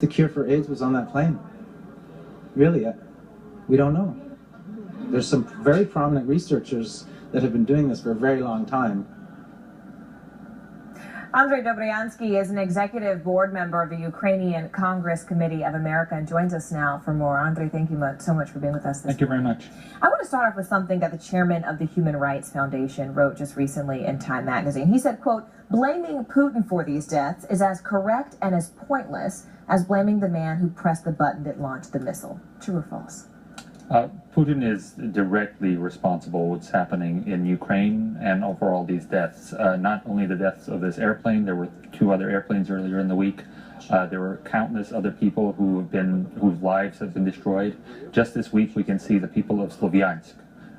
the cure for AIDS was on that plane? Really, we don't know. There's some very prominent researchers that have been doing this for a very long time. Andrij Dobriansky is an executive board member of the Ukrainian Congress Committee of America and joins us now for more. Andrij, thank you so much for being with us this morning. Thank you very much. I want to start off with something that the chairman of the Human Rights Foundation wrote just recently in Time magazine. He said, quote, "Blaming Putin for these deaths is as correct and as pointless as blaming the man who pressed the button that launched the missile." True or false? Putin is directly responsible what's happening in Ukraine and over all these deaths. Not only the deaths of this airplane, there were 2 other airplanes earlier in the week. There were countless other people whose lives have been destroyed. Just this week, we can see the people of Sloviansk,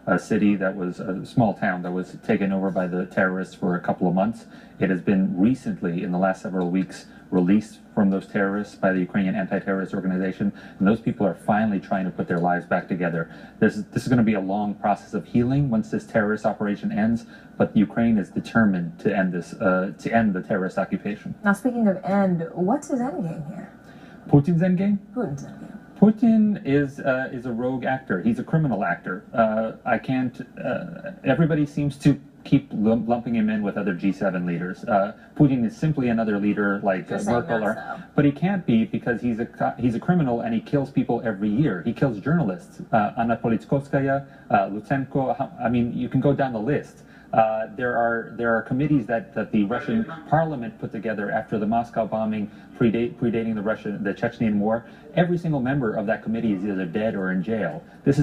a city that was a small town that was taken over by the terrorists for a couple of months. It has been recently, in the last several weeks, released from those terrorists by the Ukrainian anti-terrorist organization, and those people are finally trying to put their lives back together. This is going to be a long process of healing once this terrorist operation ends, but Ukraine is determined to end this, to end the terrorist occupation. Now, speaking of end, what's his end game here? Putin's end game? Putin's end game. Putin is a rogue actor. He's a criminal actor. Everybody seems to keep lumping him in with other G7 leaders. Putin is simply another leader like Merkel, but he can't be because he's a criminal and he kills people every year. He kills journalists. Anna Politkovskaya, Lutsenko. I mean, you can go down the list. There are committees that the Russian parliament put together after the Moscow bombing, predating the Chechenian war. Every single member of that committee is either dead or in jail. This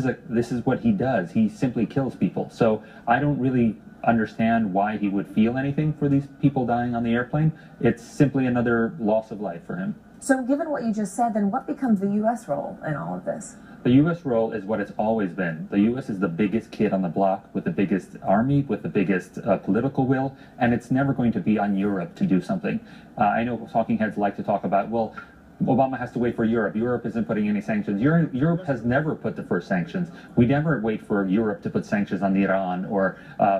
is what he does. He simply kills people. So I don't really understand why he would feel anything for these people dying on the airplane. It's simply another loss of life for him. So given what you just said, then what becomes the U.S. role in all of this? The U.S. role is what it's always been. The U.S. is the biggest kid on the block with the biggest army, with the biggest political will, and it's never going to be on Europe to do something. I know talking heads like to talk about, well, Obama has to wait for Europe. Europe isn't putting any sanctions. Europe has never put the first sanctions. We never wait for Europe to put sanctions on Iran or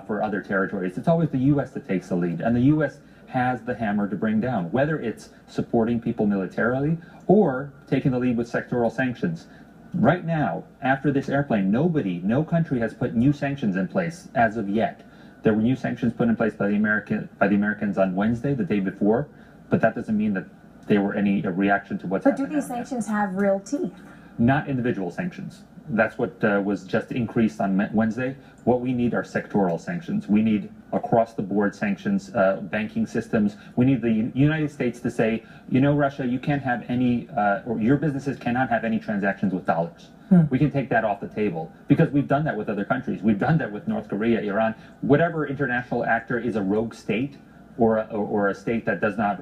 for other territories. It's always the U.S. that takes the lead, and the U.S. has the hammer to bring down, whether it's supporting people militarily or taking the lead with sectoral sanctions. Right now, after this airplane, no country has put new sanctions in place as of yet. There were new sanctions put in place by the Americans on Wednesday, the day before, but that doesn't mean that there were any reaction to what's happening. But do these sanctions have real teeth? Not individual sanctions. That's what was just increased on Wednesday. What we need are sectoral sanctions. We need across-the-board sanctions, banking systems. We need the United States to say, you know, Russia, you can't have any, or your businesses cannot have any transactions with dollars. We can take that off the table because we've done that with other countries. We've done that with North Korea, Iran. Whatever international actor is a rogue state, or a state that does not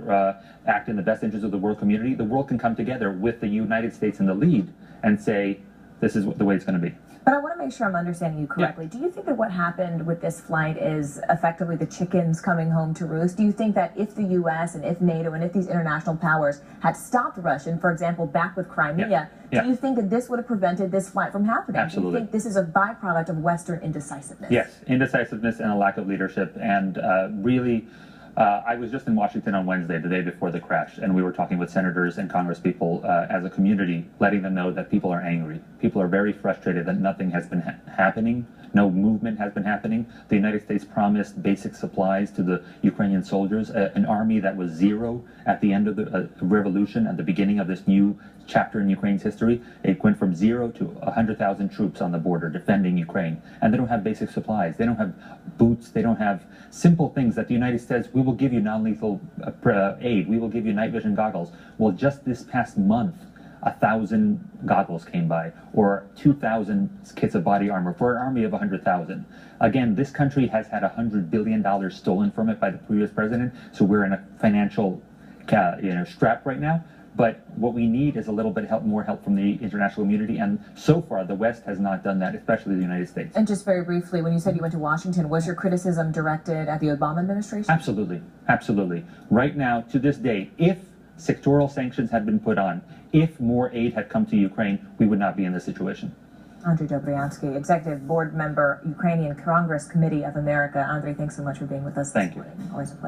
act in the best interest of the world community, the world can come together with the United States in the lead and say, this is the way it's going to be. But I want to make sure I'm understanding you correctly. Yeah. Do you think that what happened with this flight is effectively the chickens coming home to roost? Do you think that if the U.S. and if NATO and if these international powers had stopped Russia, for example, back with Crimea, do you think that this would have prevented this flight from happening? Absolutely. Do you think this is a byproduct of Western indecisiveness? Yes, indecisiveness and a lack of leadership, and really... I was just in Washington on Wednesday, the day before the crash, and we were talking with senators and congresspeople as a community, letting them know that people are angry. People are very frustrated that nothing has been happening. No movement has been happening. The United States promised basic supplies to the Ukrainian soldiers, an army that was zero at the end of the revolution, at the beginning of this new chapter in Ukraine's history. It went from 0 to 100,000 troops on the border defending Ukraine. And they don't have basic supplies. They don't have boots. They don't have simple things that the United States, we will give you non-lethal aid. We will give you night vision goggles. Well, just this past month, 1,000 goggles came by, or 2,000 kits of body armor for an army of 100,000. Again, this country has had $100 billion stolen from it by the previous president, so we're in a financial strap right now. But what we need is a little bit more help from the international community, and so far the West has not done that, especially the United States. And just very briefly, when you said you went to Washington, was your criticism directed at the Obama administration? Absolutely, absolutely. Right now, to this day, if sectoral sanctions had been put on, if more aid had come to Ukraine, we would not be in this situation. Andrij Dobriansky, Executive Board Member, Ukrainian Congress Committee of America. Andrij, thanks so much for being with us this morning. Always a pleasure.